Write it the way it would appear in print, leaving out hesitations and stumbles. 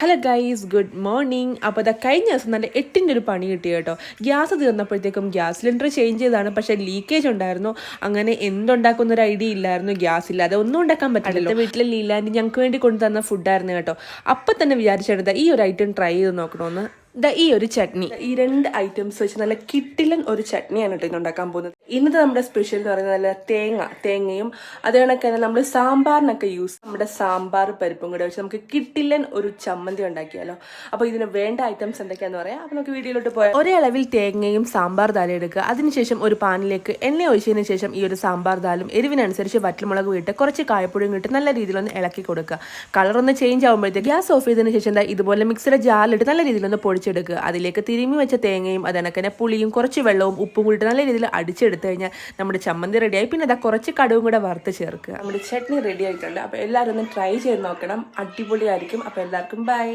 Hello guys, good morning. അപ്പോൾ അതാ കഴിഞ്ഞ ദിവസം നല്ല 8ൻ്റെ ഒരു പണി കിട്ടി കേട്ടോ. ഗ്യാസ് തീർന്നപ്പോഴത്തേക്കും ഗ്യാസ് സിലിണ്ടർ ചേഞ്ച് ചെയ്തതാണ്, പക്ഷേ ലീക്കേജ് ഉണ്ടായിരുന്നു. അങ്ങനെ എന്തുണ്ടാക്കുന്ന ഒരു ഐഡിയ ഇല്ലായിരുന്നു. ഗ്യാസ് ഇല്ലാതെ ഒന്നും ഉണ്ടാക്കാൻ പറ്റില്ലല്ലോ. വീട്ടിലെ ലീലാൻഡ് ഞങ്ങൾക്ക് വേണ്ടി കൊണ്ടുതന്ന ഫുഡായിരുന്നു കേട്ടോ. അപ്പം തന്നെ വിചാരിച്ചെടുത്ത ഈ ഒരു ഐറ്റം ട്രൈ ചെയ്ത് നോക്കണമെന്ന്. ഈ ഒരു ചട്നി, ഈ 2 ഐറ്റംസ് വെച്ച് നല്ല കിട്ടിലൻ ഒരു ചട്നിയാണ് കേട്ടോ ഇന്ന് ഉണ്ടാക്കാൻ പോകുന്നത്. ഇന്നത്തെ നമ്മുടെ സ്പെഷ്യൽ എന്ന് പറയുന്നത് നല്ല തേങ്ങയും അത് കണക്ക് തന്നെ നമ്മൾ സാമ്പാറിനൊക്കെ നമ്മുടെ സാമ്പാർ പരിപ്പും കൂടെ വെച്ച് നമുക്ക് കിട്ടിലൻ ഒരു ചമ്മന്തി ഉണ്ടാക്കിയാലോ. അപ്പോൾ ഇതിന് വേണ്ട ഐറ്റംസ് എന്തൊക്കെയാന്ന് പറയാം. അപ്പോൾ നമുക്ക് വീഡിയോയിലോട്ട് പോയാൽ ഒരേ അളവിൽ തേങ്ങയും സാമ്പാർ ദാലും എടുക്കുക. അതിനുശേഷം ഒരു പാനിലേക്ക് എണ്ണ ഒഴിച്ചതിന് ശേഷം ഈ ഒരു സാമ്പാർ ദാലും എരിവിനനുസരിച്ച് വറ്റൽമുളക് ഇട്ട് കുറച്ച് കായപ്പൊടിയും ഇട്ട് നല്ല രീതിയിലൊന്ന് ഇളക്കി കൊടുക്കുക. കളറൊന്ന് ചേഞ്ച് ആകുമ്പോഴത്തേക്ക് ഗ്യാസ് ഓഫ് ചെയ്തതിന് ശേഷം ഇതുപോലെ മിക്സിയുടെ ജാറിലിട്ട് നല്ല രീതിയിലൊന്ന് പൊടിച്ചെടുക്കുക. അതിലേക്ക് തിരുമ്മി വെച്ച തേങ്ങയും അതിനൊക്കെ പുളിയും കുറച്ച് വെള്ളവും ഉപ്പും കൂടി നല്ല രീതിയിൽ അടിച്ചെടുത്ത് കഴിഞ്ഞാൽ നമ്മുടെ ചമ്മന്തി റെഡിയായി. പിന്നെ കുറച്ച് കടുവും കൂടെ വറുത്ത് ചേർക്കുക. നമ്മുടെ ചട്നി റെഡി ആയിട്ടുണ്ട്. അപ്പോൾ എല്ലാവരും ഒന്ന് ട്രൈ ചെയ്ത് നോക്കണം, അടിപൊളിയായിരിക്കും. അപ്പോൾ എല്ലാവർക്കും ബൈ.